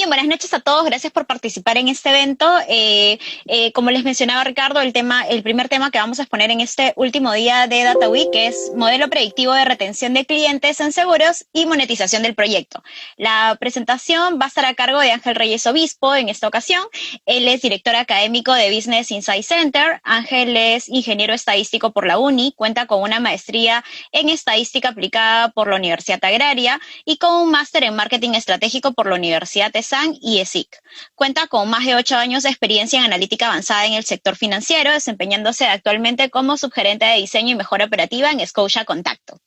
buenas noches a todos. Gracias por participar en este evento. Como les mencionaba Ricardo, el primer tema que vamos a exponer en este último día de Data Week es modelo predictivo de retención de clientes en seguros y monetización del proyecto. La presentación va a estar a cargo de Ángel Reyes Obispo en esta ocasión. Él es director académico de Business Insight Center. Ángel es ingeniero estadístico por la UNI, cuenta con una maestría en estadística aplicada por la Universidad Agraria y con un máster en marketing estratégico por la Universidad TESAN y ESIC. Cuenta con más de 8 años de experiencia en analítica avanzada en el sector financiero, desempeñándose actualmente como subgerente de diseño y mejora operativa en Scotia Contacto.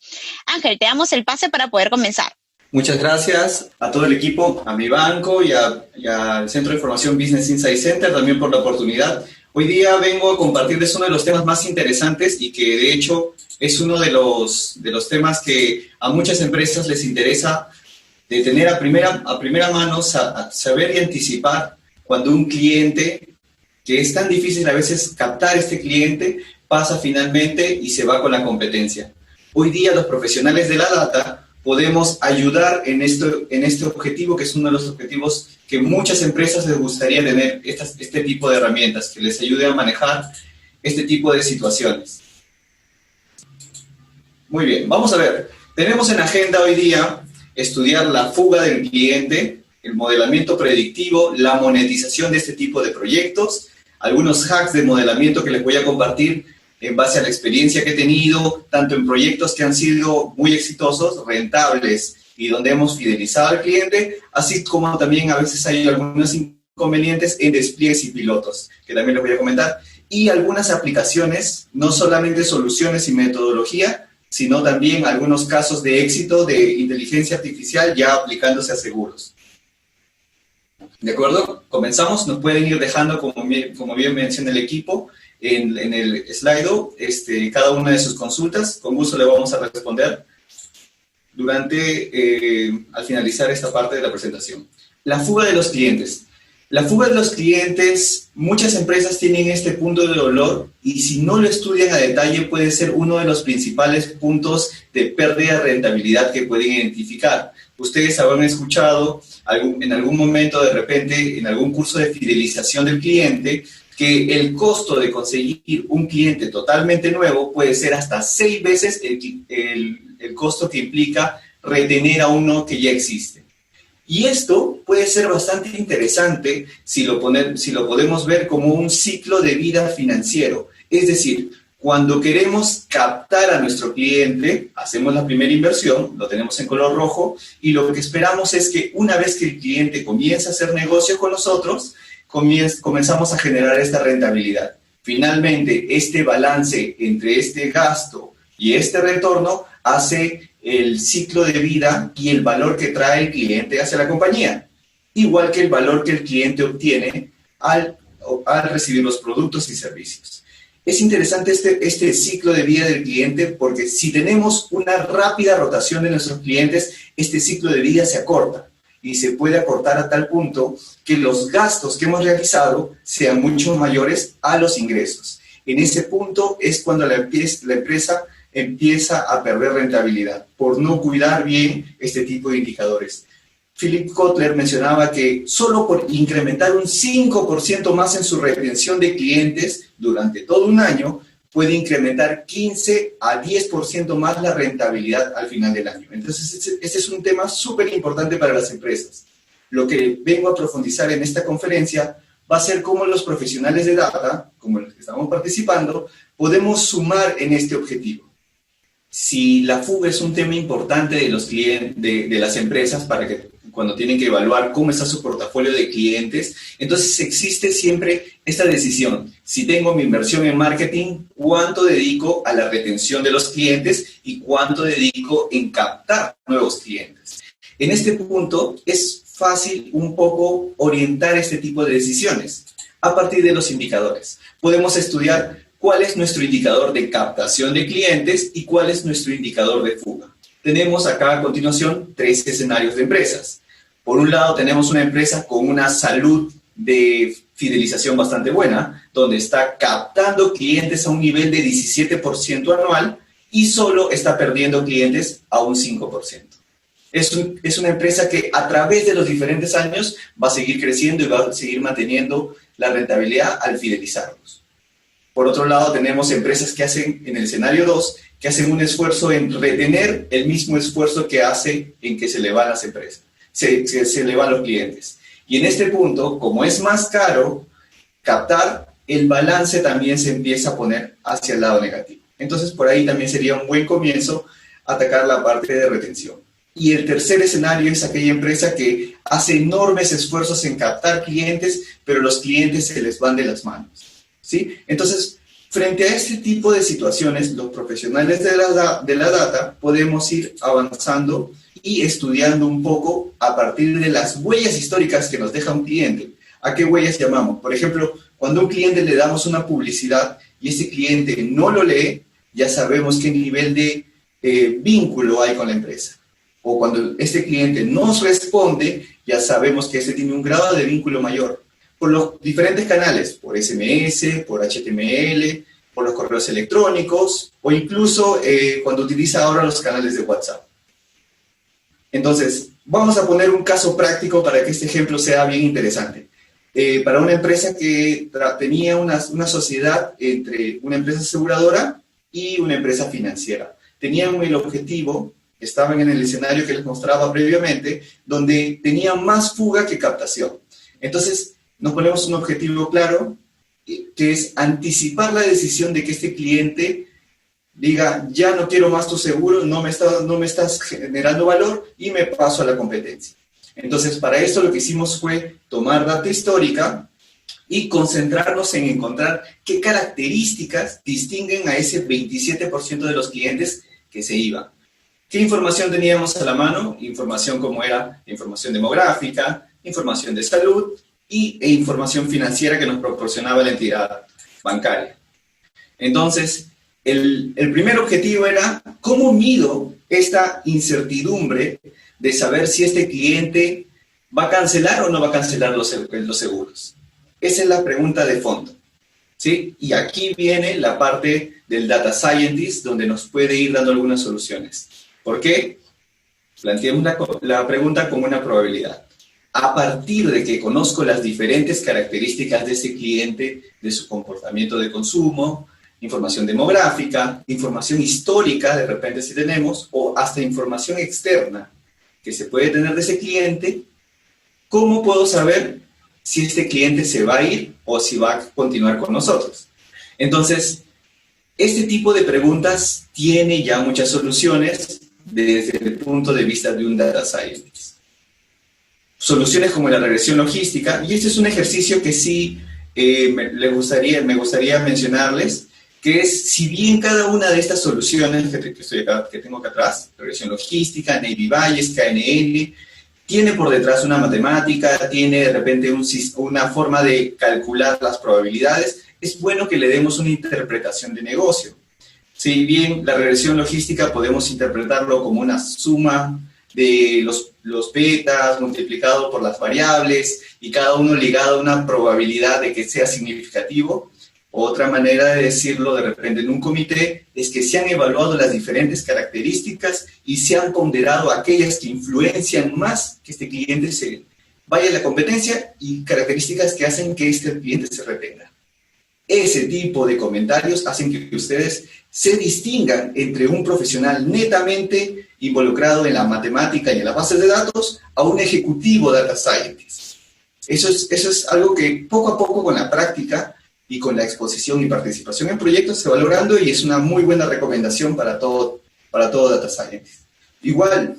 Ángel, te damos el pase para poder comenzar. Muchas gracias a todo el equipo, a mi banco y al Centro de Información Business Insight Center también por la oportunidad. Hoy día vengo a compartirles uno de los temas más interesantes y que de hecho es uno de los temas que a muchas empresas les interesa de tener a primera mano, saber y anticipar cuando un cliente, que es tan difícil a veces captar este cliente, pasa finalmente y se va con la competencia. Hoy día los profesionales de la data podemos ayudar en este objetivo, que es uno de los objetivos que muchas empresas les gustaría tener, este tipo de herramientas que les ayude a manejar este tipo de situaciones. Muy bien, vamos a ver. Tenemos en agenda hoy día estudiar la fuga del cliente, el modelamiento predictivo, la monetización de este tipo de proyectos, algunos hacks de modelamiento que les voy a compartir en base a la experiencia que he tenido, tanto en proyectos que han sido muy exitosos, rentables y donde hemos fidelizado al cliente, así como también a veces hay algunos inconvenientes en despliegues y pilotos, que también les voy a comentar, y algunas aplicaciones, no solamente soluciones y metodología, sino también algunos casos de éxito de inteligencia artificial ya aplicándose a seguros. ¿De acuerdo? Comenzamos. Nos pueden ir dejando, como bien menciona el equipo, en el Slido, cada una de sus consultas. Con gusto le vamos a responder al finalizar esta parte de la presentación. La fuga de los clientes. La fuga de los clientes, muchas empresas tienen este punto de dolor y si no lo estudian a detalle puede ser uno de los principales puntos de pérdida de rentabilidad que pueden identificar. Ustedes habrán escuchado en algún momento, de repente, en algún curso de fidelización del cliente, que el costo de conseguir un cliente totalmente nuevo puede ser hasta 6 veces el costo que implica retener a uno que ya existe. Y esto puede ser bastante interesante si lo podemos ver como un ciclo de vida financiero. Es decir, cuando queremos captar a nuestro cliente, hacemos la primera inversión, lo tenemos en color rojo, y lo que esperamos es que una vez que el cliente comienza a hacer negocio con nosotros, comenzamos a generar esta rentabilidad. Finalmente, este balance entre este gasto y este retorno hace el ciclo de vida y el valor que trae el cliente hacia la compañía, igual que el valor que el cliente obtiene al recibir los productos y servicios. Es interesante este ciclo de vida del cliente porque si tenemos una rápida rotación de nuestros clientes, este ciclo de vida se acorta y se puede acortar a tal punto que los gastos que hemos realizado sean mucho mayores a los ingresos. En ese punto es cuando la empresa empieza a perder rentabilidad por no cuidar bien este tipo de indicadores. Philip Kotler mencionaba que solo por incrementar un 5% más en su retención de clientes durante todo un año, puede incrementar 15 a 10% más la rentabilidad al final del año. Entonces, este es un tema súper importante para las empresas. Lo que vengo a profundizar en esta conferencia va a ser cómo los profesionales de data, como los que estamos participando, podemos sumar en este objetivo. Si la fuga es un tema importante de los clientes, de las empresas, para que cuando tienen que evaluar cómo está su portafolio de clientes, entonces existe siempre esta decisión. Si tengo mi inversión en marketing, ¿cuánto dedico a la retención de los clientes y cuánto dedico en captar nuevos clientes? En este punto es fácil un poco orientar este tipo de decisiones a partir de los indicadores. Podemos estudiar cuál es nuestro indicador de captación de clientes y cuál es nuestro indicador de fuga. Tenemos acá a continuación 3 escenarios de empresas. Por un lado tenemos una empresa con una salud de fidelización bastante buena, donde está captando clientes a un nivel de 17% anual y solo está perdiendo clientes a un 5%. Es una empresa que a través de los diferentes años va a seguir creciendo y va a seguir manteniendo la rentabilidad al fidelizarlos. Por otro lado, tenemos empresas que hacen, en el escenario 2, que hacen un esfuerzo en retener el mismo esfuerzo que hace en que se le van las empresas, se le van los clientes. Y en este punto, como es más caro captar, el balance también se empieza a poner hacia el lado negativo. Entonces, por ahí también sería un buen comienzo atacar la parte de retención. Y el tercer escenario es aquella empresa que hace enormes esfuerzos en captar clientes, pero los clientes se les van de las manos, ¿sí? Entonces, frente a este tipo de situaciones, los profesionales de la data podemos ir avanzando y estudiando un poco a partir de las huellas históricas que nos deja un cliente. ¿A qué huellas llamamos? Por ejemplo, cuando a un cliente le damos una publicidad y ese cliente no lo lee, ya sabemos qué nivel de vínculo hay con la empresa. O cuando este cliente nos responde, ya sabemos que este tiene un grado de vínculo mayor. Por los diferentes canales, por SMS, por HTML, por los correos electrónicos, o incluso cuando utiliza ahora los canales de WhatsApp. Entonces, vamos a poner un caso práctico para que este ejemplo sea bien interesante. Para una empresa que tenía una sociedad entre una empresa aseguradora y una empresa financiera. Tenían el objetivo, estaban en el escenario que les mostraba previamente, donde tenían más fuga que captación. Entonces, nos ponemos un objetivo claro, que es anticipar la decisión de que este cliente diga, ya no quiero más tu seguro, no me estás generando valor y me paso a la competencia. Entonces, para esto lo que hicimos fue tomar data histórica y concentrarnos en encontrar qué características distinguen a ese 27% de los clientes que se iban. ¿Qué información teníamos a la mano? Información como era información demográfica, información de salud e información financiera que nos proporcionaba la entidad bancaria. Entonces, el primer objetivo era cómo mido esta incertidumbre de saber si este cliente va a cancelar o no va a cancelar los seguros. Esa es la pregunta de fondo, ¿sí? Y aquí viene la parte del data scientist, donde nos puede ir dando algunas soluciones. ¿Por qué? Planteamos la pregunta como una probabilidad. A partir de que conozco las diferentes características de ese cliente, de su comportamiento de consumo, información demográfica, información histórica, de repente si tenemos, o hasta información externa que se puede tener de ese cliente, ¿cómo puedo saber si este cliente se va a ir o si va a continuar con nosotros? Entonces, este tipo de preguntas tiene ya muchas soluciones desde el punto de vista de un data scientist. Soluciones como la regresión logística, y este es un ejercicio que sí me gustaría mencionarles, que es, si bien cada una de estas soluciones que tengo acá atrás, regresión logística, Navy Bayes, KNN, tiene por detrás una matemática, tiene de repente una forma de calcular las probabilidades, es bueno que le demos una interpretación de negocio. Si bien la regresión logística podemos interpretarlo como una suma de los betas multiplicado por las variables y cada uno ligado a una probabilidad de que sea significativo. Otra manera de decirlo de repente en un comité es que se han evaluado las diferentes características y se han ponderado aquellas que influencian más que este cliente se vaya a la competencia y características que hacen que este cliente se retenga. Ese tipo de comentarios hacen que ustedes se distingan entre un profesional netamente involucrado en la matemática y en las bases de datos a un ejecutivo data scientist. Eso es algo que poco a poco con la práctica y con la exposición y participación en proyectos se va logrando y es una muy buena recomendación para todo data scientist. Igual,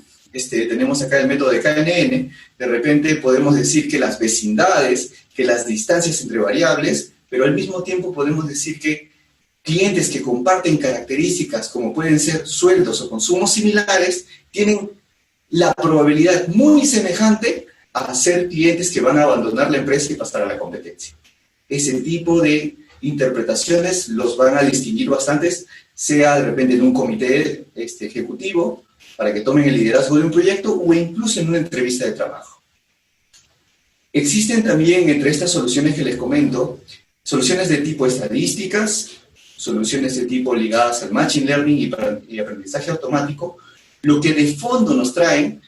tenemos acá el método de KNN, de repente podemos decir que las vecindades, que las distancias entre variables, pero al mismo tiempo podemos decir que clientes que comparten características como pueden ser sueldos o consumos similares, tienen la probabilidad muy semejante a ser clientes que van a abandonar la empresa y pasar a la competencia. Ese tipo de interpretaciones los van a distinguir bastantes, sea de repente en un comité ejecutivo, para que tomen el liderazgo de un proyecto, o incluso en una entrevista de trabajo. Existen también, entre estas soluciones que les comento, soluciones de tipo estadísticas, soluciones de tipo ligadas al Machine Learning y aprendizaje automático, lo que de fondo nos traen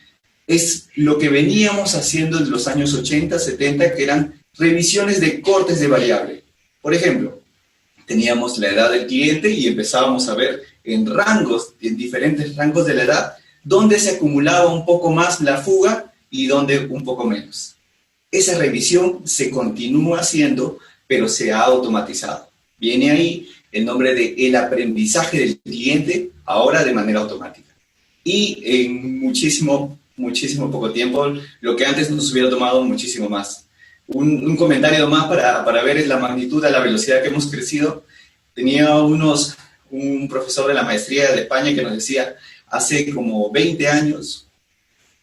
es lo que veníamos haciendo en los años 80, 70, que eran revisiones de cortes de variable. Por ejemplo, teníamos la edad del cliente y empezábamos a ver en rangos, en diferentes rangos de la edad, dónde se acumulaba un poco más la fuga y dónde un poco menos. Esa revisión se continúa haciendo, pero se ha automatizado. Viene ahí el nombre de el aprendizaje del cliente, ahora de manera automática. Y en muchísimo poco tiempo, lo que antes nos hubiera tomado muchísimo más. Un comentario más para ver la magnitud de la velocidad que hemos crecido. Tenía un profesor de la maestría de España que nos decía, hace como 20 años,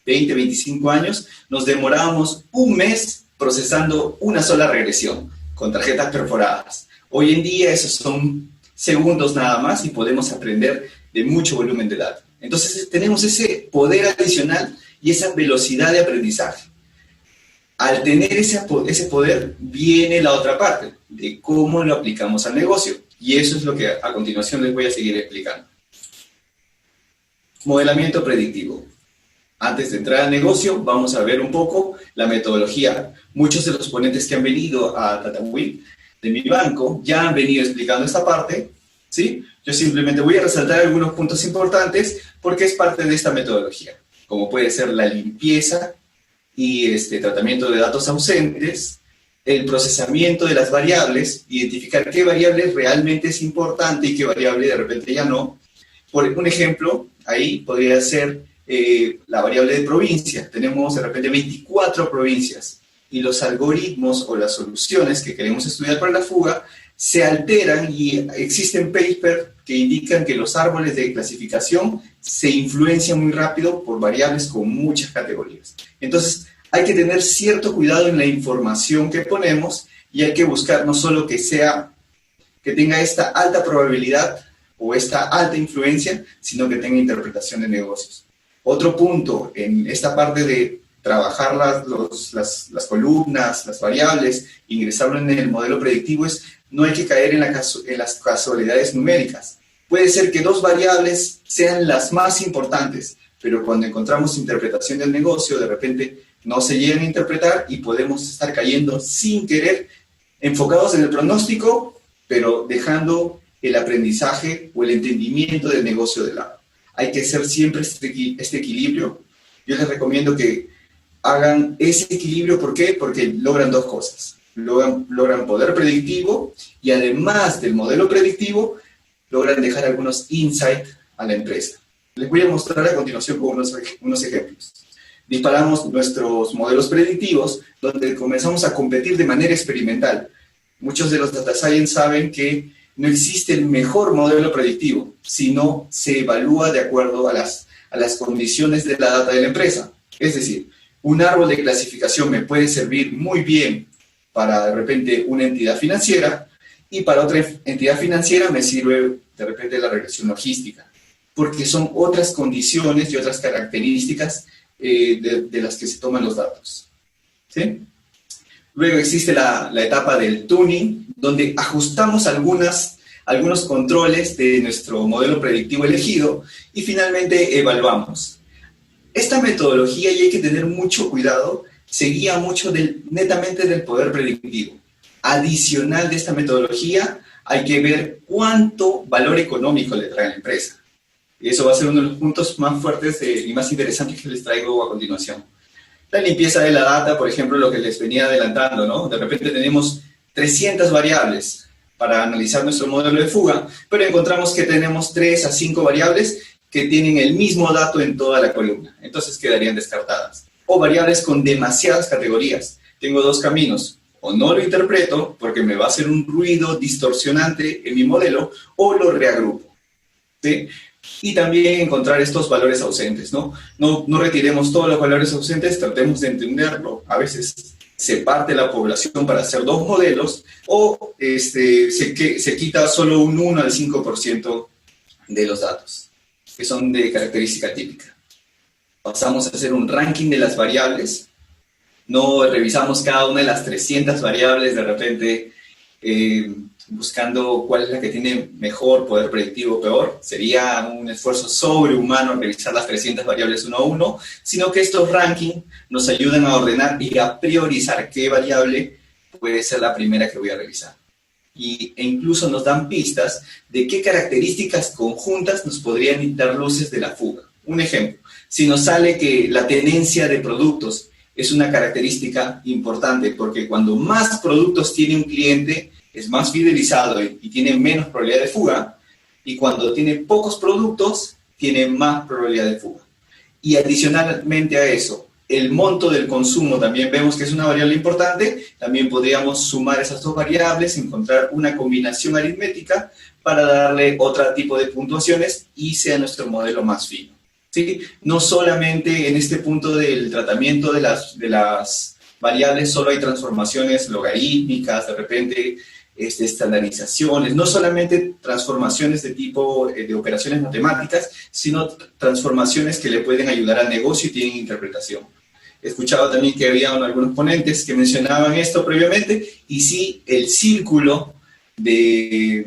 25 años, nos demorábamos un mes procesando una sola regresión con tarjetas perforadas. Hoy en día esos son segundos nada más y podemos aprender de mucho volumen de datos. Entonces tenemos ese poder adicional y esa velocidad de aprendizaje. Al tener ese poder viene la otra parte, de cómo lo aplicamos al negocio. Y eso es lo que a continuación les voy a seguir explicando. Modelamiento predictivo. Antes de entrar al negocio, vamos a ver un poco la metodología. Muchos de los ponentes que han venido a DataWeek de mi banco ya han venido explicando esta parte, ¿sí? Yo simplemente voy a resaltar algunos puntos importantes porque es parte de esta metodología, como puede ser la limpieza y tratamiento de datos ausentes, el procesamiento de las variables, identificar qué variable realmente es importante y qué variable de repente ya no. Por un ejemplo, ahí podría ser la variable de provincia. Tenemos de repente 24 provincias y los algoritmos o las soluciones que queremos estudiar para la fuga se alteran y existen papers que indican que los árboles de clasificación se influencian muy rápido por variables con muchas categorías. Entonces, hay que tener cierto cuidado en la información que ponemos y hay que buscar no solo que tenga esta alta probabilidad o esta alta influencia, sino que tenga interpretación de negocios. Otro punto en esta parte de trabajar las columnas, las variables, ingresarlo en el modelo predictivo es no hay que caer en las casualidades numéricas. Puede ser que dos variables sean las más importantes, pero cuando encontramos interpretación del negocio, de repente no se llegan a interpretar y podemos estar cayendo sin querer, enfocados en el pronóstico, pero dejando el aprendizaje o el entendimiento del negocio de lado. Hay que hacer siempre este equilibrio. Yo les recomiendo que hagan ese equilibrio. ¿Por qué? Porque logran dos cosas. Logran poder predictivo y además del modelo predictivo, logran dejar algunos insights a la empresa. Les voy a mostrar a continuación con unos ejemplos. Disparamos nuestros modelos predictivos donde comenzamos a competir de manera experimental. Muchos de los data science saben que no existe el mejor modelo predictivo, sino se evalúa de acuerdo a las condiciones de la data de la empresa. Es decir, un árbol de clasificación me puede servir muy bien para de repente una entidad financiera y para otra entidad financiera me sirve de repente la regresión logística, porque son otras condiciones y otras características de las que se toman los datos. ¿Sí? Luego existe la etapa del tuning, donde ajustamos algunos controles de nuestro modelo predictivo elegido y finalmente evaluamos. Esta metodología, y hay que tener mucho cuidado, se guía mucho netamente del poder predictivo. Adicional de esta metodología, hay que ver cuánto valor económico le trae a la empresa. Y eso va a ser uno de los puntos más fuertes y más interesantes que les traigo a continuación. La limpieza de la data, por ejemplo, lo que les venía adelantando, ¿no? De repente tenemos 300 variables para analizar nuestro modelo de fuga, pero encontramos que tenemos 3 a 5 variables que tienen el mismo dato en toda la columna. Entonces quedarían descartadas. O variables con demasiadas categorías. Tengo dos caminos. O no lo interpreto porque me va a hacer un ruido distorsionante en mi modelo, o lo reagrupo. ¿Sí? Y también encontrar estos valores ausentes, ¿no? No retiremos todos los valores ausentes, tratemos de entenderlo. A veces se parte la población para hacer dos modelos o se quita solo un 1 al 5% de los datos, que son de característica típica. Pasamos a hacer un ranking de las variables. No revisamos cada una de las 300 variables de repente buscando cuál es la que tiene mejor poder predictivo o peor. Sería un esfuerzo sobrehumano revisar las 300 variables uno a uno, sino que estos rankings nos ayudan a ordenar y a priorizar qué variable puede ser la primera que voy a revisar. E incluso nos dan pistas de qué características conjuntas nos podrían dar luces de la fuga. Un ejemplo, si nos sale que la tenencia de productos es una característica importante, porque cuando más productos tiene un cliente, es más fidelizado y tiene menos probabilidad de fuga, y cuando tiene pocos productos, tiene más probabilidad de fuga. Y adicionalmente a eso, el monto del consumo también vemos que es una variable importante. También podríamos sumar esas dos variables, encontrar una combinación aritmética para darle otro tipo de puntuaciones y sea nuestro modelo más fino, ¿sí? No solamente en este punto del tratamiento de las variables, solo hay transformaciones logarítmicas, de repente estandarizaciones, no solamente transformaciones de tipo de operaciones matemáticas, sino transformaciones que le pueden ayudar al negocio y tienen interpretación. He escuchado también que había algunos ponentes que mencionaban esto previamente, y sí, el círculo de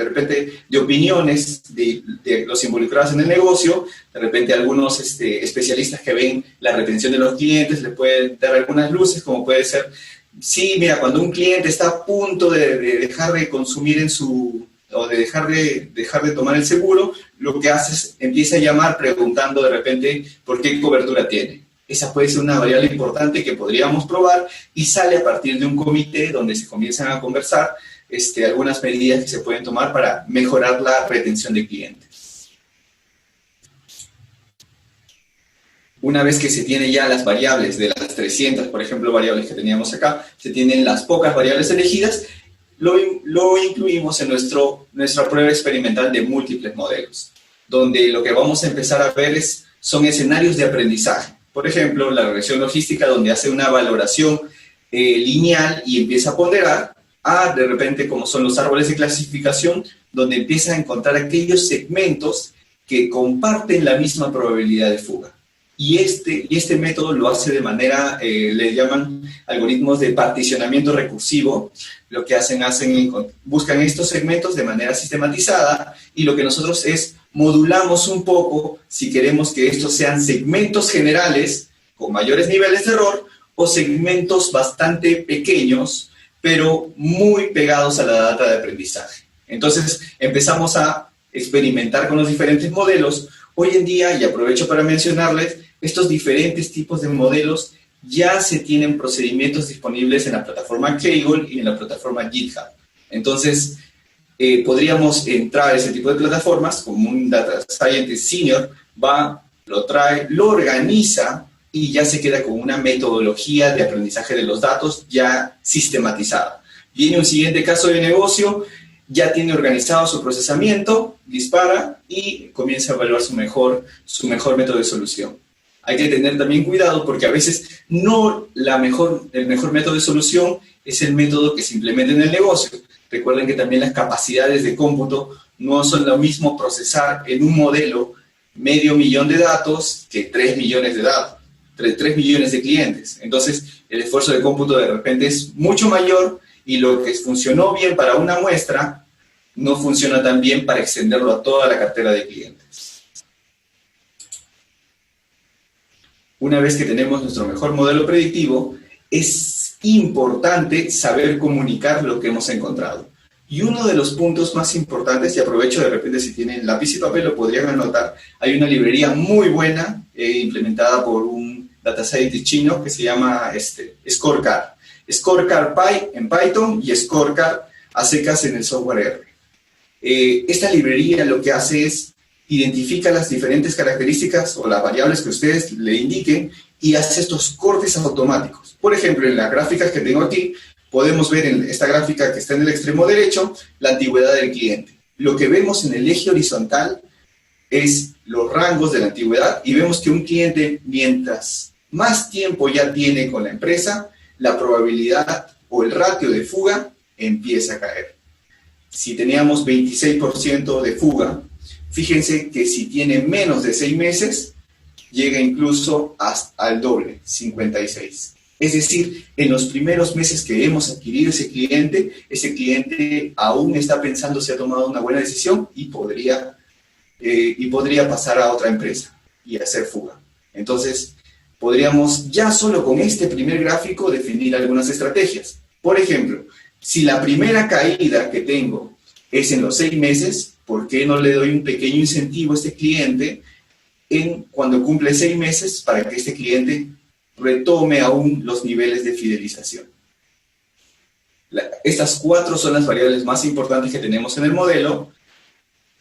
repente de opiniones de los involucrados en el negocio, de repente algunos especialistas que ven la retención de los clientes le pueden dar algunas luces, como puede ser, sí, mira, cuando un cliente está a punto de dejar de consumir o de dejar de tomar el seguro, lo que hace es empieza a llamar preguntando de repente por qué cobertura tiene. Esa puede ser una variable importante que podríamos probar y sale a partir de un comité donde se comienzan a conversar algunas medidas que se pueden tomar para mejorar la retención de clientes. Una vez que se tiene ya las variables de las 300, por ejemplo, variables que teníamos acá, se tienen las pocas variables elegidas, lo incluimos en nuestra prueba experimental de múltiples modelos, donde lo que vamos a empezar a ver son escenarios de aprendizaje. Por ejemplo, la regresión logística, donde hace una valoración lineal y empieza a ponderar, de repente, como son los árboles de clasificación, donde empieza a encontrar aquellos segmentos que comparten la misma probabilidad de fuga. Y este método lo hace de manera, le llaman algoritmos de particionamiento recursivo. Lo que buscan estos segmentos de manera sistematizada, y lo que nosotros modulamos un poco si queremos que estos sean segmentos generales con mayores niveles de error o segmentos bastante pequeños, pero muy pegados a la data de aprendizaje. Entonces empezamos a experimentar con los diferentes modelos. Hoy en día, y aprovecho para mencionarles, estos diferentes tipos de modelos ya se tienen procedimientos disponibles en la plataforma Kaggle y en la plataforma GitHub. Entonces, podríamos entrar a ese tipo de plataformas, como un Data Scientist Senior, lo trae, lo organiza y ya se queda con una metodología de aprendizaje de los datos ya sistematizada. Viene un siguiente caso de negocio, ya tiene organizado su procesamiento, dispara y comienza a evaluar su mejor método de solución. Hay que tener también cuidado porque a veces no el mejor método de solución es el método que se implementa en el negocio. Recuerden que también las capacidades de cómputo no son lo mismo procesar en un modelo 500.000 de datos que 3 millones de datos, 3 millones de clientes. Entonces, el esfuerzo de cómputo de repente es mucho mayor y lo que funcionó bien para una muestra no funciona tan bien para extenderlo a toda la cartera de clientes. Una vez que tenemos nuestro mejor modelo predictivo, es importante saber comunicar lo que hemos encontrado. Y uno de los puntos más importantes, y aprovecho de repente si tienen lápiz y papel lo podrían anotar, hay una librería muy buena implementada por un data scientist chino que se llama Scorecard. Scorecard en Python y Scorecard a secas en el software R. Esta librería lo que hace es identifica las diferentes características o las variables que ustedes le indiquen y hace estos cortes automáticos. Por ejemplo, en las gráficas que tengo aquí, podemos ver en esta gráfica que está en el extremo derecho la antigüedad del cliente. Lo que vemos en el eje horizontal es los rangos de la antigüedad y vemos que un cliente, mientras más tiempo ya tiene con la empresa, la probabilidad o el ratio de fuga empieza a caer. Si teníamos 26% de fuga, fíjense que si tiene menos de 6 meses, llega incluso hasta al doble, 56. Es decir, en los primeros meses que hemos adquirido ese cliente aún está pensando si ha tomado una buena decisión y podría pasar a otra empresa y hacer fuga. Entonces, podríamos ya solo con este primer gráfico definir algunas estrategias. Por ejemplo, si la primera caída que tengo es en los 6 meses, ¿por qué no le doy un pequeño incentivo a este cliente cuando cumple 6 meses para que este cliente retome aún los niveles de fidelización? Estas 4 son las variables más importantes que tenemos en el modelo.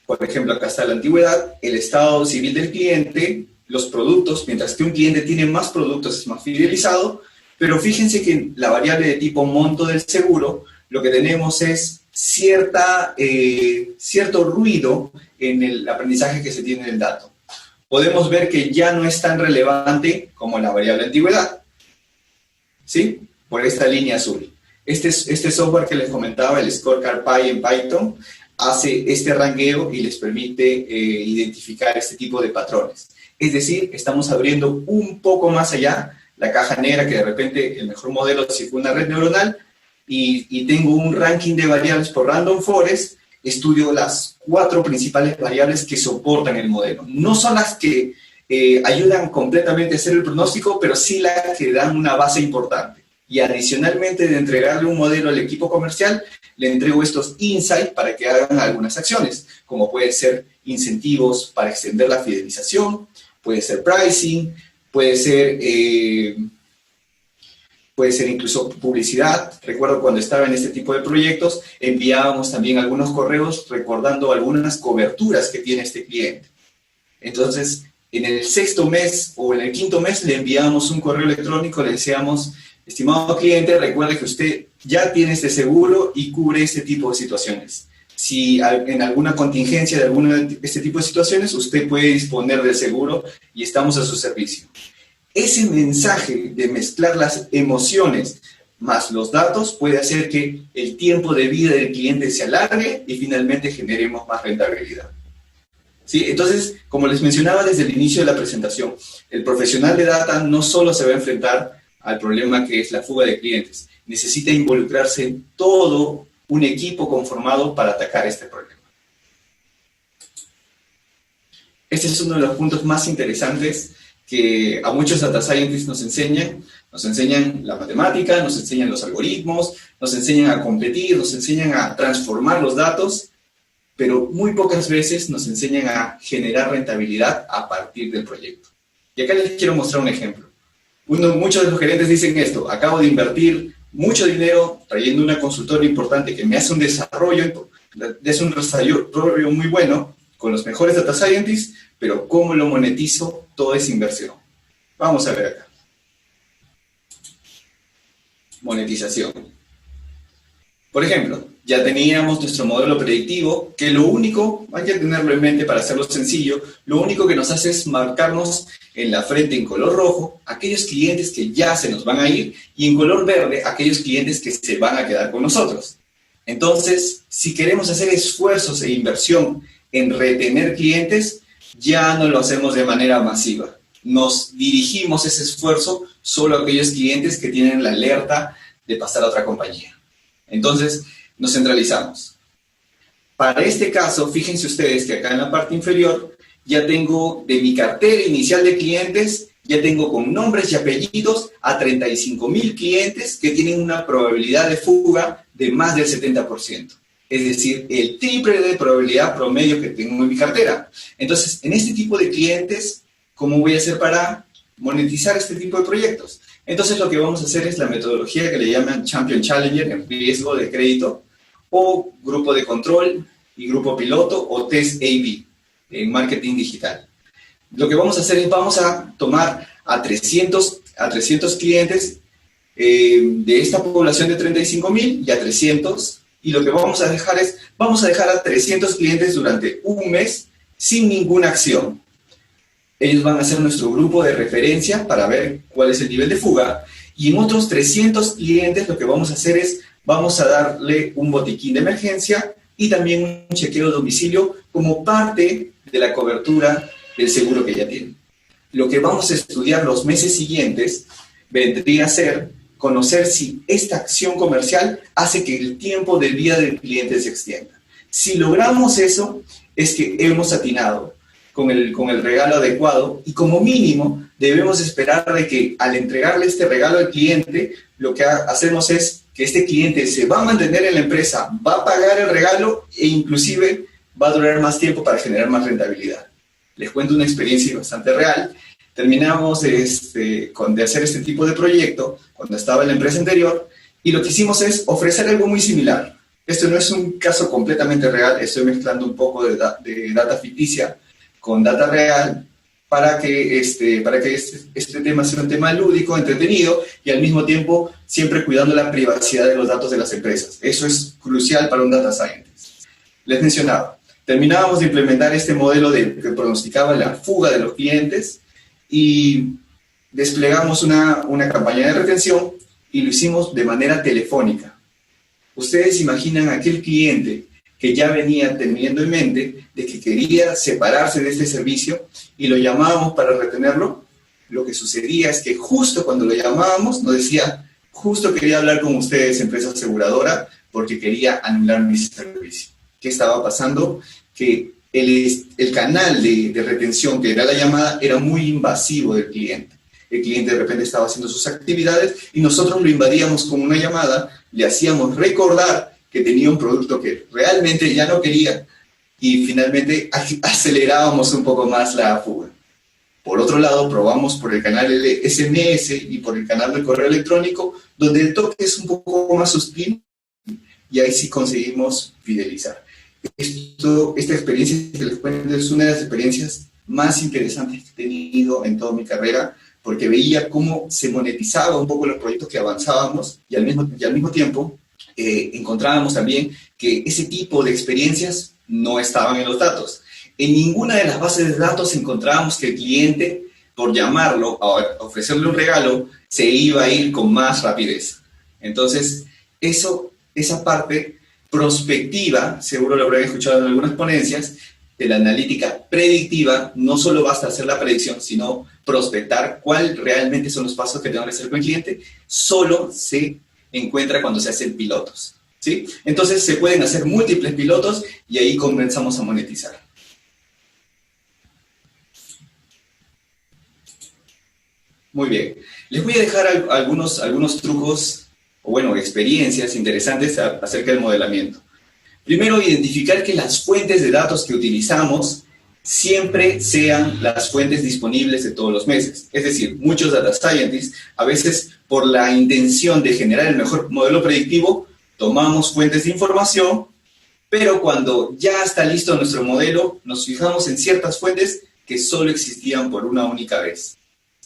Por ejemplo, acá está la antigüedad, el estado civil del cliente, los productos. Mientras que un cliente tiene más productos es más fidelizado, pero fíjense que en la variable de tipo monto del seguro, lo que tenemos es cierto ruido en el aprendizaje que se tiene del dato. Podemos ver que ya no es tan relevante como la variable antigüedad, ¿sí? Por esta línea azul. Este software que les comentaba, el Scorecard Pi en Python, hace este ranqueo y les permite identificar este tipo de patrones. Es decir, estamos abriendo un poco más allá la caja negra, que de repente el mejor modelo si fue una red neuronal, y tengo un ranking de variables por Random Forest. Estudio las 4 principales variables que soportan el modelo. No son las que ayudan completamente a hacer el pronóstico, pero sí las que dan una base importante. Y adicionalmente de entregarle un modelo al equipo comercial, le entrego estos insights para que hagan algunas acciones, como pueden ser incentivos para extender la fidelización, puede ser pricing, puede ser incluso publicidad. Recuerdo cuando estaba en este tipo de proyectos, enviábamos también algunos correos recordando algunas coberturas que tiene este cliente. Entonces, en el 6º mes o en el 5º mes le enviábamos un correo electrónico, le decíamos: estimado cliente, recuerde que usted ya tiene este seguro y cubre este tipo de situaciones. Si en alguna contingencia de este tipo de situaciones, usted puede disponer del seguro y estamos a su servicio. Ese mensaje de mezclar las emociones más los datos puede hacer que el tiempo de vida del cliente se alargue y finalmente generemos más rentabilidad. ¿Sí? Entonces, como les mencionaba desde el inicio de la presentación, el profesional de data no solo se va a enfrentar al problema que es la fuga de clientes, necesita involucrarse en todo un equipo conformado para atacar este problema. Este es uno de los puntos más interesantes que a muchos data scientists nos enseñan la matemática, nos enseñan los algoritmos, nos enseñan a competir, nos enseñan a transformar los datos, pero muy pocas veces nos enseñan a generar rentabilidad a partir del proyecto. Y acá les quiero mostrar un ejemplo. Muchos de los gerentes dicen esto: acabo de invertir mucho dinero trayendo una consultora importante que me hace un desarrollo muy bueno con los mejores data scientists, pero ¿cómo lo monetizo toda esa inversión? Vamos a ver acá. Monetización. Por ejemplo, ya teníamos nuestro modelo predictivo, que lo único, hay que tenerlo en mente para hacerlo sencillo, lo único que nos hace es marcarnos en la frente en color rojo aquellos clientes que ya se nos van a ir y en color verde aquellos clientes que se van a quedar con nosotros. Entonces, si queremos hacer esfuerzos e inversión en retener clientes, ya no lo hacemos de manera masiva. Nos dirigimos ese esfuerzo solo a aquellos clientes que tienen la alerta de pasar a otra compañía. Entonces, nos centralizamos. Para este caso, fíjense ustedes que acá en la parte inferior ya tengo de mi cartera inicial de clientes, ya tengo con nombres y apellidos a 35,000 clientes que tienen una probabilidad de fuga de más del 70%. Es decir, el triple de probabilidad promedio que tengo en mi cartera. Entonces, en este tipo de clientes, ¿cómo voy a hacer para monetizar este tipo de proyectos? Entonces, lo que vamos a hacer es la metodología que le llaman Champion Challenger en riesgo de crédito, o grupo de control y grupo piloto, o test A/B en marketing digital. Lo que vamos a hacer es, vamos a tomar a 300 clientes de esta población de 35,000 y a 300, y lo que vamos a dejar es, vamos a dejar a 300 clientes durante un mes sin ninguna acción. Ellos van a ser nuestro grupo de referencia para ver cuál es el nivel de fuga, y en otros 300 clientes lo que vamos a hacer es, vamos a darle un botiquín de emergencia y también un chequeo de domicilio como parte de la cobertura del seguro que ya tienen. Lo que vamos a estudiar los meses siguientes vendría a ser conocer si esta acción comercial hace que el tiempo de vida del cliente se extienda. Si logramos eso, es que hemos atinado con el regalo adecuado, y como mínimo debemos esperar de que al entregarle este regalo al cliente, lo que hacemos es que este cliente se va a mantener en la empresa, va a pagar el regalo e inclusive va a durar más tiempo para generar más rentabilidad. Les cuento una experiencia bastante real. Terminamos de hacer este tipo de proyecto cuando estaba en la empresa anterior, y lo que hicimos es ofrecer algo muy similar. Esto no es un caso completamente real, estoy mezclando un poco de data ficticia con data real para que este tema sea un tema lúdico, entretenido, y al mismo tiempo siempre cuidando la privacidad de los datos de las empresas. Eso es crucial para un data scientist. Les mencionaba, terminábamos de implementar este modelo que pronosticaba la fuga de los clientes, y desplegamos una campaña de retención, y lo hicimos de manera telefónica. Ustedes imaginan aquel cliente que ya venía teniendo en mente de que quería separarse de este servicio y lo llamábamos para retenerlo. Lo que sucedía es que justo cuando lo llamábamos nos decía: justo quería hablar con ustedes, empresa aseguradora, porque quería anular mi servicio. ¿Qué estaba pasando? Que el canal de retención, que era la llamada, era muy invasivo del cliente. El cliente de repente estaba haciendo sus actividades y nosotros lo invadíamos con una llamada, le hacíamos recordar que tenía un producto que realmente ya no quería, y finalmente acelerábamos un poco más la fuga. Por otro lado, probamos por el canal SMS y por el canal del correo electrónico, donde el toque es un poco más sutil, y ahí sí conseguimos fidelizar. Esta experiencia que les cuento es una de las experiencias más interesantes que he tenido en toda mi carrera, porque veía cómo se monetizaba un poco los proyectos que avanzábamos, y al mismo tiempo encontrábamos también que ese tipo de experiencias no estaban en los datos. En ninguna de las bases de datos encontrábamos que el cliente, por llamarlo, a ofrecerle un regalo, se iba a ir con más rapidez. Entonces, esa parte prospectiva, seguro lo habrán escuchado en algunas ponencias, de la analítica predictiva, no solo basta hacer la predicción, sino prospectar cuáles realmente son los pasos que tengo que hacer con el cliente, solo se encuentra cuando se hacen pilotos, ¿sí? Entonces se pueden hacer múltiples pilotos y ahí comenzamos a monetizar. Muy bien. Les voy a dejar algunos trucos, o bueno, experiencias interesantes acerca del modelamiento. Primero, identificar que las fuentes de datos que utilizamos siempre sean las fuentes disponibles de todos los meses. Es decir, muchos data scientists, a veces por la intención de generar el mejor modelo predictivo, tomamos fuentes de información, pero cuando ya está listo nuestro modelo, nos fijamos en ciertas fuentes que solo existían por una única vez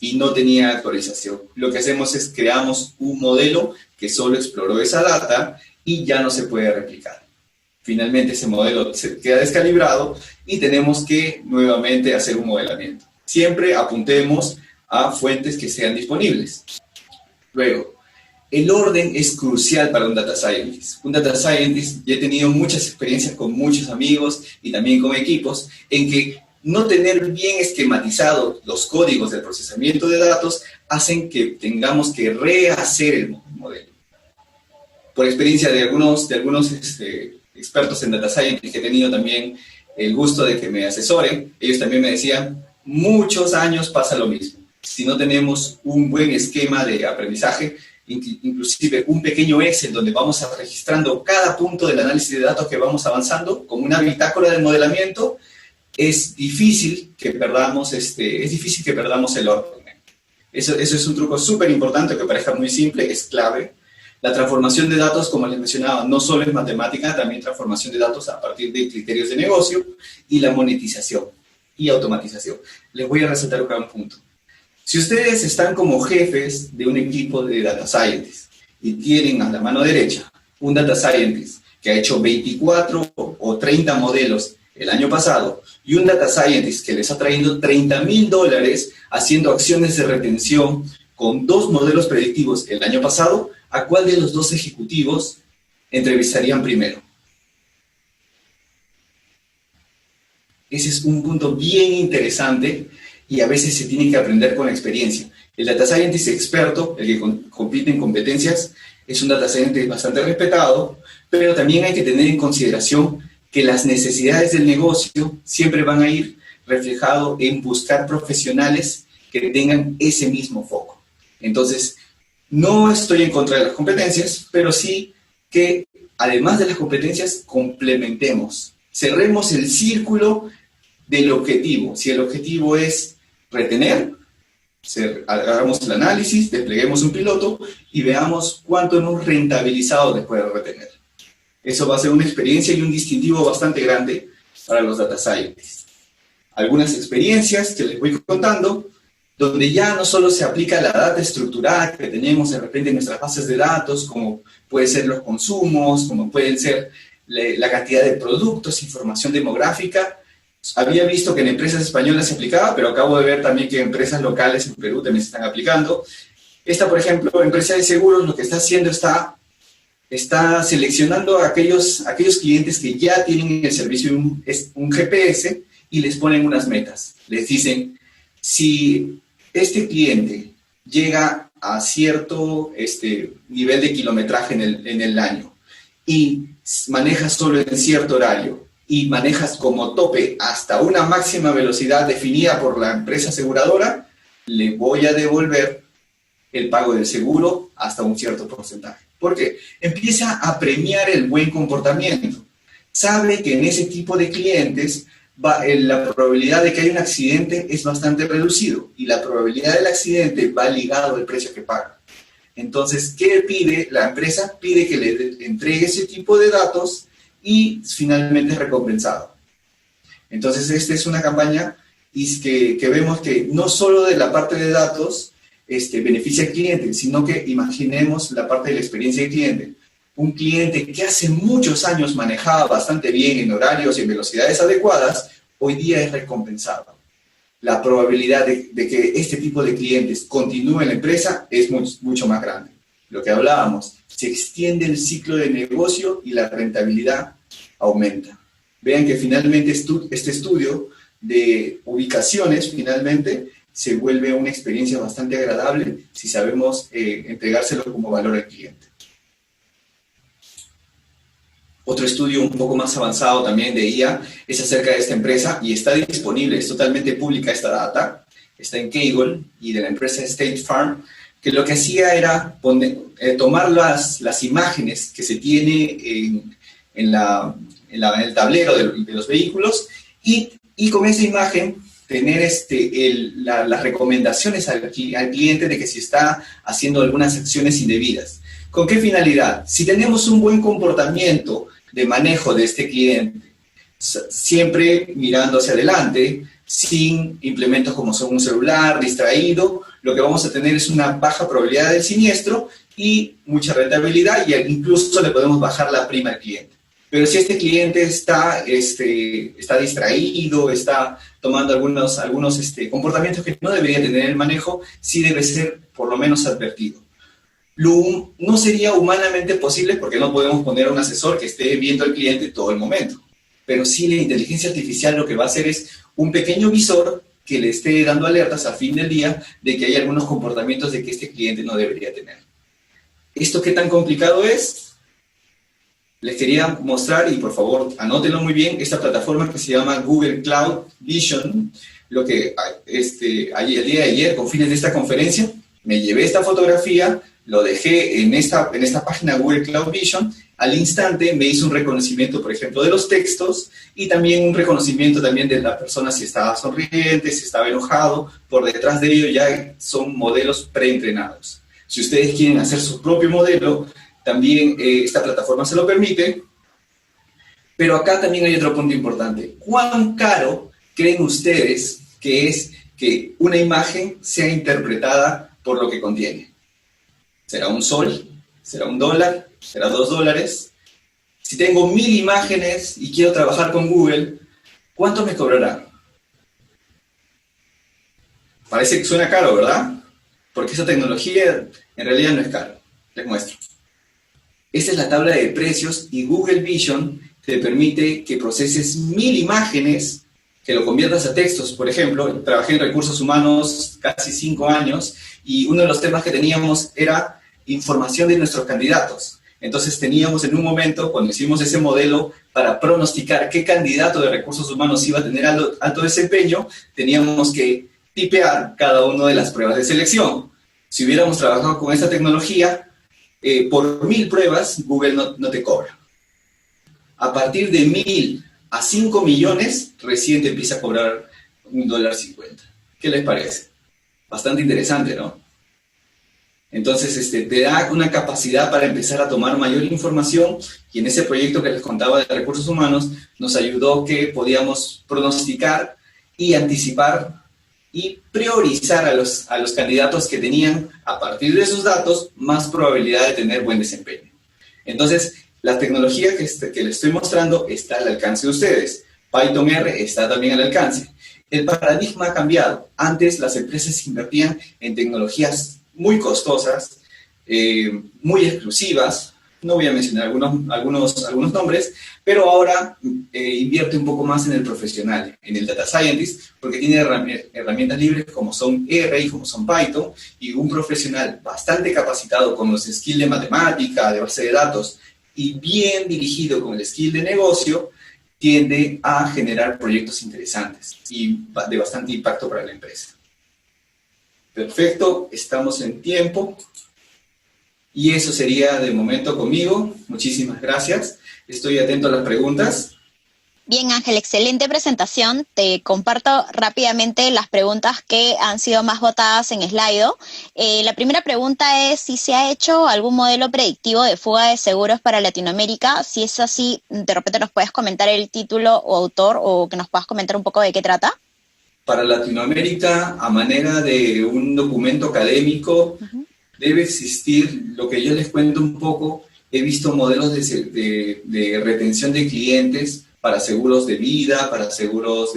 y no tenía actualización. Lo que hacemos es creamos un modelo que solo exploró esa data y ya no se puede replicar. Finalmente ese modelo se queda descalibrado y tenemos que nuevamente hacer un modelamiento. Siempre apuntemos a fuentes que sean disponibles. Luego, el orden es crucial para un data scientist. Un data scientist, ya he tenido muchas experiencias con muchos amigos y también con equipos, en que no tener bien esquematizados los códigos del procesamiento de datos hacen que tengamos que rehacer el modelo. Por experiencia de algunos expertos en data science que he tenido también el gusto de que me asesoren, ellos también me decían, muchos años pasa lo mismo. Si no tenemos un buen esquema de aprendizaje, inclusive un pequeño Excel donde vamos registrando cada punto del análisis de datos que vamos avanzando, como una bitácora de modelamiento, es difícil que perdamos el orden. Eso es un truco súper importante, que parezca muy simple, es clave. La transformación de datos, como les mencionaba, no solo es matemática, también transformación de datos a partir de criterios de negocio, y la monetización y automatización. Les voy a resaltar un gran punto. Si ustedes están como jefes de un equipo de data scientists y tienen a la mano derecha un data scientist que ha hecho 24 o 30 modelos el año pasado y un data scientist que les ha traído $30,000 haciendo acciones de retención con 2 modelos predictivos el año pasado, ¿a cuál de los 2 ejecutivos entrevistarían primero? Ese es un punto bien interesante y a veces se tiene que aprender con la experiencia. El data scientist experto, el que compite en competencias, es un data scientist bastante respetado, pero también hay que tener en consideración que las necesidades del negocio siempre van a ir reflejado en buscar profesionales que tengan ese mismo foco. Entonces, no estoy en contra de las competencias, pero sí que además de las competencias, complementemos, cerremos el círculo del objetivo. Si el objetivo es retener, hagamos el análisis, despleguemos un piloto y veamos cuánto hemos rentabilizado después de retener. Eso va a ser una experiencia y un distintivo bastante grande para los data scientists. Algunas experiencias que les voy contando, donde ya no solo se aplica la data estructurada que tenemos de repente en nuestras bases de datos, como pueden ser los consumos, como pueden ser la cantidad de productos, información demográfica. Había visto que en empresas españolas se aplicaba, pero acabo de ver también que en empresas locales en Perú también se están aplicando. Esta, por ejemplo, empresa de seguros, lo que está haciendo está seleccionando a aquellos clientes que ya tienen el servicio un GPS y les ponen unas metas. Les dicen, si este cliente llega a cierto nivel de kilometraje en el año y manejas solo en cierto horario y manejas como tope hasta una máxima velocidad definida por la empresa aseguradora, le voy a devolver el pago del seguro hasta un cierto porcentaje. ¿Por qué? Empieza a premiar el buen comportamiento. Sabe que en ese tipo de clientes la probabilidad de que haya un accidente es bastante reducido y la probabilidad del accidente va ligado al precio que paga. Entonces, ¿qué pide la empresa? Pide que le entregue ese tipo de datos y finalmente es recompensado. Entonces, esta es una campaña que vemos que no solo de la parte de datos beneficia al cliente, sino que imaginemos la parte de la experiencia del cliente. Un cliente que hace muchos años manejaba bastante bien en horarios y en velocidades adecuadas, hoy día es recompensado. La probabilidad de que este tipo de clientes continúe en la empresa es mucho más grande. Lo que hablábamos, se extiende el ciclo de negocio y la rentabilidad aumenta. Vean que finalmente este estudio de ubicaciones finalmente se vuelve una experiencia bastante agradable si sabemos entregárselo como valor al cliente. Otro estudio un poco más avanzado también de IA es acerca de esta empresa y está disponible, es totalmente pública esta data, está en Kaggle y de la empresa State Farm, que lo que hacía era tomar las imágenes que se tiene en el tablero de los vehículos y con esa imagen tener las recomendaciones al cliente de que si está haciendo algunas acciones indebidas. ¿Con qué finalidad? Si tenemos un buen comportamiento de manejo de este cliente, siempre mirando hacia adelante, sin implementos como son un celular, distraído, lo que vamos a tener es una baja probabilidad del siniestro y mucha rentabilidad y incluso le podemos bajar la prima al cliente. Pero si este cliente está distraído, está tomando algunos comportamientos que no debería tener en el manejo, sí debe ser por lo menos advertido. No sería humanamente posible porque no podemos poner a un asesor que esté viendo al cliente todo el momento. Pero sí la inteligencia artificial lo que va a hacer es un pequeño visor que le esté dando alertas al fin del día de que hay algunos comportamientos de que este cliente no debería tener. ¿Esto qué tan complicado es? Les quería mostrar, y por favor anótenlo muy bien, esta plataforma que se llama Google Cloud Vision. Lo que el día de ayer, con fines de esta conferencia, me llevé esta fotografía, lo dejé en esta página Google Cloud Vision, al instante me hizo un reconocimiento, por ejemplo, de los textos y también un reconocimiento también de la persona si estaba sonriente, si estaba enojado. Por detrás de ello ya son modelos preentrenados. Si ustedes quieren hacer su propio modelo, también esta plataforma se lo permite. Pero acá también hay otro punto importante. ¿Cuán caro creen ustedes que es que una imagen sea interpretada por lo que contiene? ¿Será un sol? ¿Será $1? ¿Será $2? Si tengo 1000 imágenes y quiero trabajar con Google, ¿cuánto me cobrará? Parece que suena caro, ¿verdad? Porque esa tecnología en realidad no es cara. Les muestro. Esta es la tabla de precios y Google Vision te permite que proceses 1000 imágenes, que lo conviertas a textos. Por ejemplo, trabajé en recursos humanos casi 5 años y uno de los temas que teníamos era información de nuestros candidatos. Entonces teníamos en un momento, cuando hicimos ese modelo para pronosticar qué candidato de recursos humanos iba a tener alto desempeño, teníamos que tipear cada una de las pruebas de selección. Si hubiéramos trabajado con esta tecnología, por 1000 pruebas, Google no te cobra. A partir de 1000 a 5 millones, recién te empieza a cobrar $1.50. ¿Qué les parece? Bastante interesante, ¿no? Entonces, te da una capacidad para empezar a tomar mayor información, y en ese proyecto que les contaba de recursos humanos, nos ayudó que podíamos pronosticar y anticipar y priorizar a los candidatos que tenían, a partir de esos datos, más probabilidad de tener buen desempeño. Entonces, la tecnología que les estoy mostrando está al alcance de ustedes. Python R está también al alcance. El paradigma ha cambiado. Antes las empresas invertían en tecnologías muy costosas, muy exclusivas. No voy a mencionar algunos nombres, pero ahora invierte un poco más en el profesional, en el data scientist, porque tiene herramientas libres como son R y como son Python, y un profesional bastante capacitado con los skills de matemática, de base de datos, y bien dirigido con el skill de negocio, tiende a generar proyectos interesantes y de bastante impacto para la empresa. Perfecto, estamos en tiempo. Y eso sería de momento conmigo. Muchísimas gracias. Estoy atento a las preguntas. Bien, Ángel, excelente presentación. Te comparto rápidamente las preguntas que han sido más votadas en Slido. La primera pregunta es si se ha hecho algún modelo predictivo de fuga de seguros para Latinoamérica. Si es así, de repente nos puedes comentar el título o autor, o que nos puedas comentar un poco de qué trata. Para Latinoamérica, a manera de un documento académico, debe existir, lo que yo les cuento un poco. He visto modelos de retención de clientes para seguros de vida, para seguros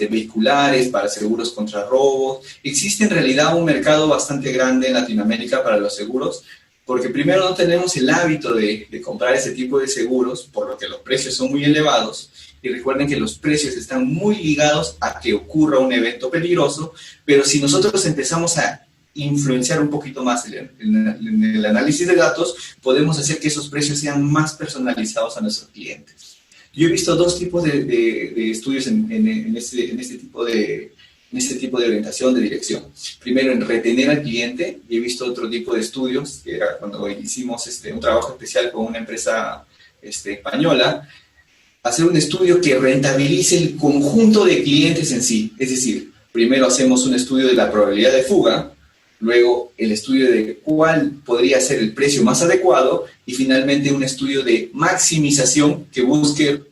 vehiculares, para seguros contra robos. Existe en realidad un mercado bastante grande en Latinoamérica para los seguros, porque primero no tenemos el hábito de comprar ese tipo de seguros, por lo que los precios son muy elevados. Y recuerden que los precios están muy ligados a que ocurra un evento peligroso, pero si nosotros empezamos a influenciar un poquito más en el análisis de datos, podemos hacer que esos precios sean más personalizados a nuestros clientes. Yo he visto dos tipos de estudios en este tipo de orientación, de dirección. Primero, en retener al cliente, y he visto otro tipo de estudios, que era cuando hicimos un trabajo especial con una empresa española, hacer un estudio que rentabilice el conjunto de clientes en sí. Es decir, primero hacemos un estudio de la probabilidad de fuga, luego el estudio de cuál podría ser el precio más adecuado, y finalmente un estudio de maximización que busque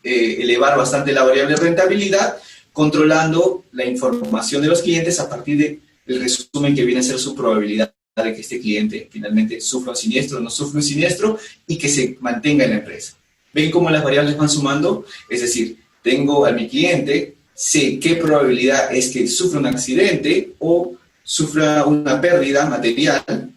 elevar bastante la variable rentabilidad, controlando la información de los clientes a partir del resumen que viene a ser su probabilidad de que este cliente finalmente sufra un siniestro o no sufra un siniestro, y que se mantenga en la empresa. ¿Ven cómo las variables van sumando? Es decir, tengo a mi cliente, sé qué probabilidad es que sufra un accidente o sufra una pérdida material,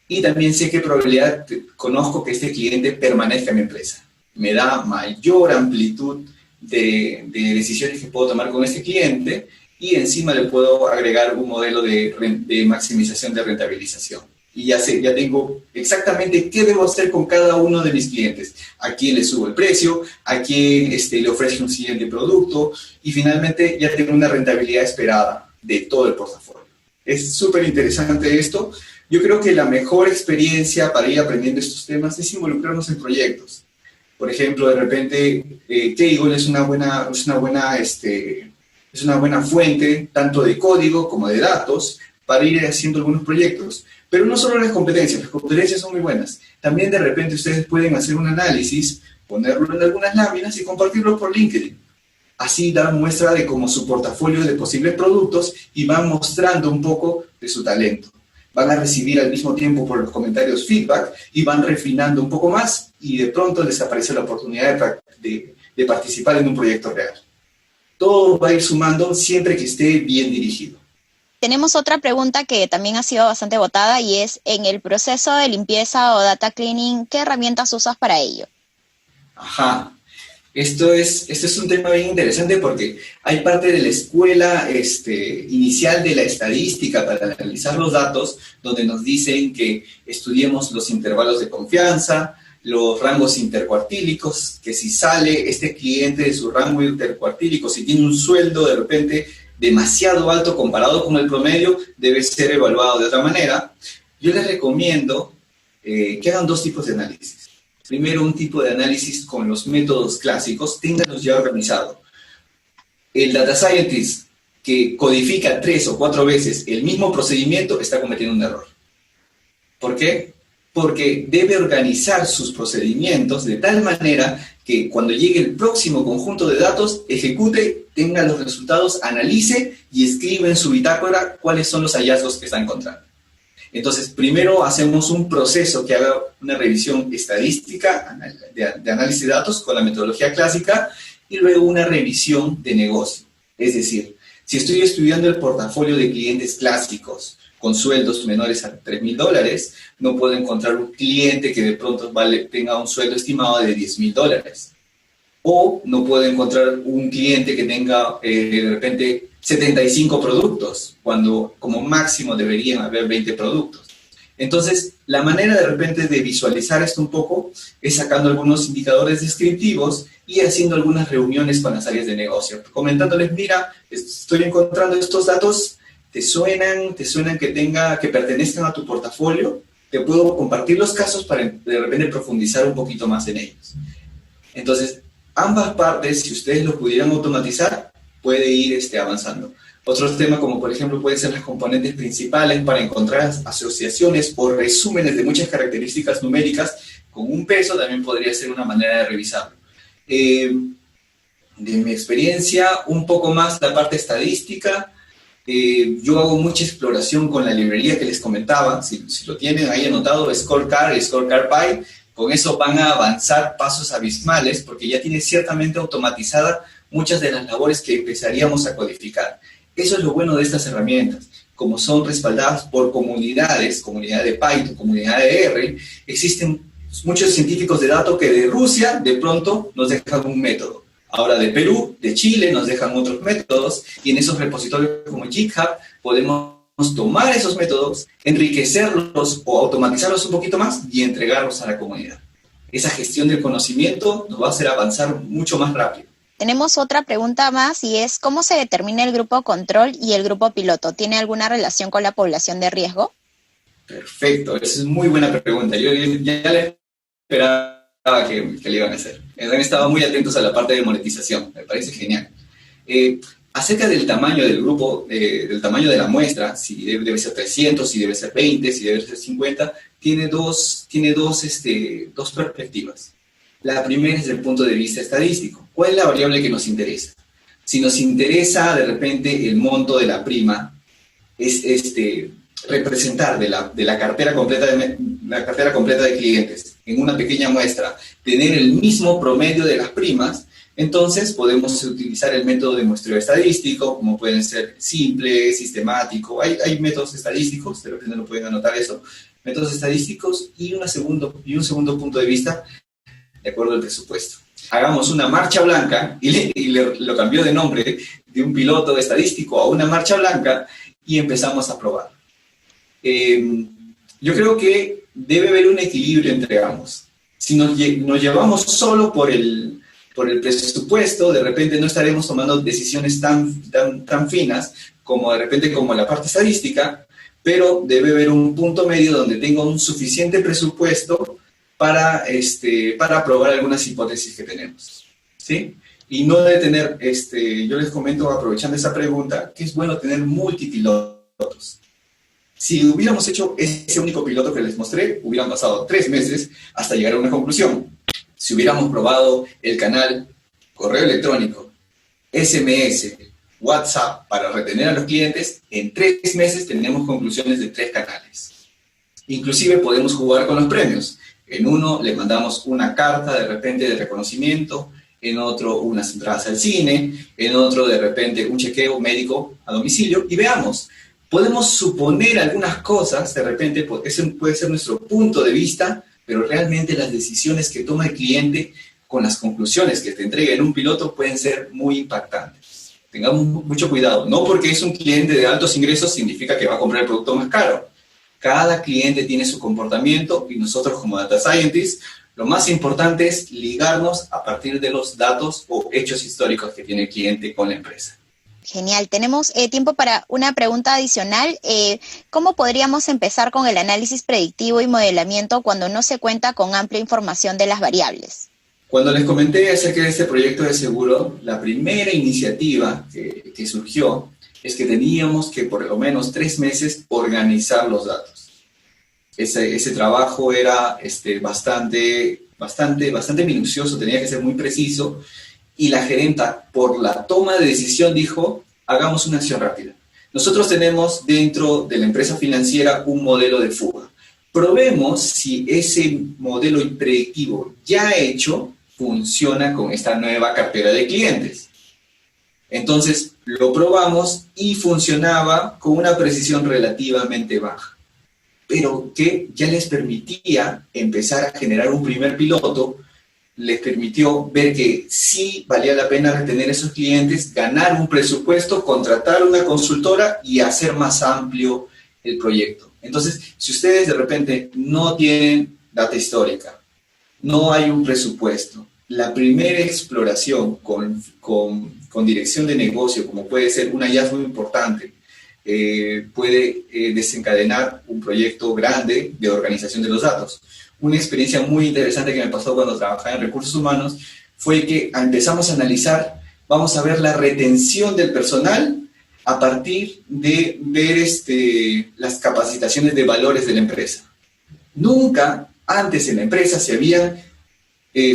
y también sé qué probabilidad conozco que este cliente permanezca en mi empresa. Me da mayor amplitud de decisiones que puedo tomar con este cliente, y encima le puedo agregar un modelo de maximización de rentabilización. Y ya tengo exactamente qué debo hacer con cada uno de mis clientes. A quién le subo el precio, a quién le ofrezco un siguiente producto, y finalmente ya tengo una rentabilidad esperada de todo el portafolio. Es súper interesante esto. Yo creo que la mejor experiencia para ir aprendiendo estos temas es involucrarnos en proyectos. Por ejemplo, de repente, Kaggle es una buena fuente tanto de código como de datos para ir haciendo algunos proyectos. Pero no solo las competencias son muy buenas. También de repente ustedes pueden hacer un análisis, ponerlo en algunas láminas y compartirlo por LinkedIn. Así dan muestra de cómo su portafolio de posibles productos, y van mostrando un poco de su talento. Van a recibir al mismo tiempo por los comentarios feedback, y van refinando un poco más, y de pronto les aparece la oportunidad de participar en un proyecto real. Todo va a ir sumando siempre que esté bien dirigido. Tenemos otra pregunta que también ha sido bastante votada, y es: en el proceso de limpieza o data cleaning, ¿qué herramientas usas para ello? Ajá. Esto es un tema bien interesante porque hay parte de la escuela inicial de la estadística para analizar los datos, donde nos dicen que estudiemos los intervalos de confianza, los rangos intercuartílicos, que si sale este cliente de su rango intercuartílico, si tiene un sueldo de repente demasiado alto comparado con el promedio, debe ser evaluado de otra manera. Yo les recomiendo que hagan dos tipos de análisis. Primero, un tipo de análisis con los métodos clásicos, ténganlos ya organizados. El data scientist que codifica 3 o 4 veces el mismo procedimiento está cometiendo un error. ¿Por qué? Porque debe organizar sus procedimientos de tal manera que cuando llegue el próximo conjunto de datos, ejecute, tenga los resultados, analice y escriba en su bitácora cuáles son los hallazgos que está encontrando. Entonces, primero hacemos un proceso que haga una revisión estadística de análisis de datos con la metodología clásica y luego una revisión de negocio. Es decir, si estoy estudiando el portafolio de clientes clásicos con sueldos menores a $3,000, no puedo encontrar un cliente que de pronto tenga un sueldo estimado de $10,000. O no puedo encontrar un cliente que tenga de repente 75 productos, cuando como máximo deberían haber 20 productos. Entonces, la manera de repente de visualizar esto un poco es sacando algunos indicadores descriptivos y haciendo algunas reuniones con las áreas de negocio, comentándoles, mira, estoy encontrando estos datos, ¿te suenan que pertenezcan a tu portafolio? Te puedo compartir los casos para de repente profundizar un poquito más en ellos. Entonces, ambas partes, si ustedes lo pudieran automatizar, puede ir avanzando. Otros temas, como por ejemplo, pueden ser las componentes principales para encontrar asociaciones o resúmenes de muchas características numéricas con un peso, también podría ser una manera de revisarlo. De mi experiencia, un poco más la parte estadística. Yo hago mucha exploración con la librería que les comentaba. Si lo tienen ahí anotado, Scorecard, Scorecard Py, con eso van a avanzar pasos abismales porque ya tiene ciertamente automatizada muchas de las labores que empezaríamos a codificar. Eso es lo bueno de estas herramientas. Como son respaldadas por comunidades, comunidad de Python, comunidad de R, existen muchos científicos de datos que de Rusia de pronto nos dejan un método. Ahora de Perú, de Chile nos dejan otros métodos y en esos repositorios como GitHub podemos tomar esos métodos, enriquecerlos o automatizarlos un poquito más y entregarlos a la comunidad. Esa gestión del conocimiento nos va a hacer avanzar mucho más rápido. Tenemos otra pregunta más y es, ¿cómo se determina el grupo control y el grupo piloto? ¿Tiene alguna relación con la población de riesgo? Perfecto, esa es muy buena pregunta. Yo ya le esperaba que le iban a hacer. Han estado muy atentos a la parte de monetización, me parece genial. Acerca del tamaño del grupo, del tamaño de la muestra, si debe ser 300, si debe ser 20, si debe ser 50, tiene dos perspectivas. La primera es desde el punto de vista estadístico. ¿Cuál es la variable que nos interesa? Si nos interesa de repente el monto de la prima, es representar de la cartera completa de clientes en una pequeña muestra, tener el mismo promedio de las primas, entonces podemos utilizar el método de muestreo estadístico, como pueden ser simple, sistemático. Hay métodos estadísticos, de repente no pueden anotar eso, métodos estadísticos y un segundo punto de vista de acuerdo al presupuesto. Hagamos una marcha blanca y lo cambió de nombre de un piloto estadístico a una marcha blanca y empezamos a probar. Yo creo que debe haber un equilibrio entre ambos. Si nos llevamos solo por el presupuesto, de repente no estaremos tomando decisiones tan finas como de repente como la parte estadística, pero debe haber un punto medio donde tenga un suficiente presupuesto para probar algunas hipótesis que tenemos, ¿sí? Y no debe tener, yo les comento, aprovechando esa pregunta, que es bueno tener multipilotos. Si hubiéramos hecho ese único piloto que les mostré, hubieran pasado 3 meses hasta llegar a una conclusión. Si hubiéramos probado el canal correo electrónico, SMS, WhatsApp para retener a los clientes, en 3 meses tenemos conclusiones de 3 canales. Inclusive podemos jugar con los premios. En uno le mandamos una carta de repente de reconocimiento, en otro unas entradas al cine, en otro de repente un chequeo médico a domicilio y veamos. Podemos suponer algunas cosas, de repente ese puede ser nuestro punto de vista, pero realmente las decisiones que toma el cliente con las conclusiones que te entrega en un piloto pueden ser muy impactantes. Tengamos mucho cuidado. No porque es un cliente de altos ingresos significa que va a comprar el producto más caro. Cada cliente tiene su comportamiento y nosotros como Data Scientists, lo más importante es ligarnos a partir de los datos o hechos históricos que tiene el cliente con la empresa. Genial. Tenemos tiempo para una pregunta adicional. ¿Cómo podríamos empezar con el análisis predictivo y modelamiento cuando no se cuenta con amplia información de las variables? Cuando les comenté acerca de este proyecto de seguro, la primera iniciativa que surgió es que teníamos que por lo menos 3 meses organizar los datos. Ese trabajo era bastante minucioso, tenía que ser muy preciso, y la gerenta, por la toma de decisión, dijo, hagamos una acción rápida. Nosotros tenemos dentro de la empresa financiera un modelo de fuga. Probemos si ese modelo predictivo ya hecho funciona con esta nueva cartera de clientes. Entonces, lo probamos y funcionaba con una precisión relativamente baja, pero que ya les permitía empezar a generar un primer piloto, les permitió ver que sí valía la pena retener esos clientes, ganar un presupuesto, contratar una consultora y hacer más amplio el proyecto. Entonces, si ustedes de repente no tienen data histórica, no hay un presupuesto, la primera exploración con dirección de negocio, como puede ser un hallazgo importante, puede desencadenar un proyecto grande de organización de los datos. Una experiencia muy interesante que me pasó cuando trabajaba en recursos humanos fue que empezamos a analizar, vamos a ver la retención del personal a partir de ver las capacitaciones de valores de la empresa. Nunca antes en la empresa se habían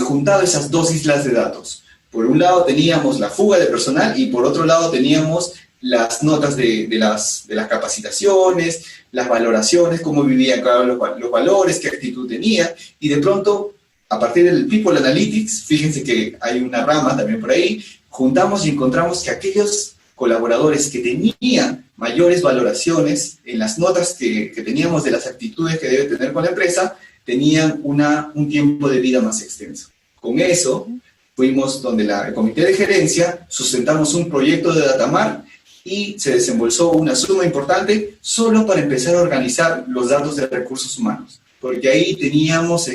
juntado esas dos islas de datos. Por un lado teníamos la fuga de personal y por otro lado teníamos las notas de las capacitaciones, las valoraciones, cómo vivían cada uno los valores, qué actitud tenía, y de pronto, a partir del People Analytics, fíjense que hay una rama también por ahí, juntamos y encontramos que aquellos colaboradores que tenían mayores valoraciones en las notas que teníamos de las actitudes que debe tener con la empresa, tenían un tiempo de vida más extenso. Con eso, fuimos donde el comité de gerencia, sustentamos un proyecto de Datamar y se desembolsó una suma importante solo para empezar a organizar los datos de recursos humanos, porque ahí teníamos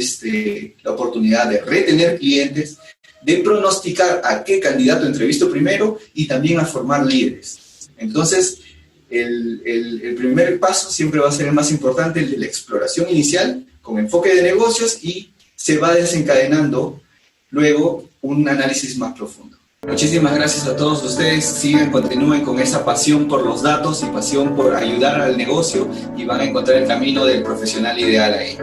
la oportunidad de retener clientes, de pronosticar a qué candidato entrevisto primero y también a formar líderes. Entonces, el primer paso siempre va a ser el más importante, el de la exploración inicial, con enfoque de negocios, y se va desencadenando luego un análisis más profundo. Muchísimas gracias a todos ustedes. Continúen con esa pasión por los datos y pasión por ayudar al negocio y van a encontrar el camino del profesional ideal ahí.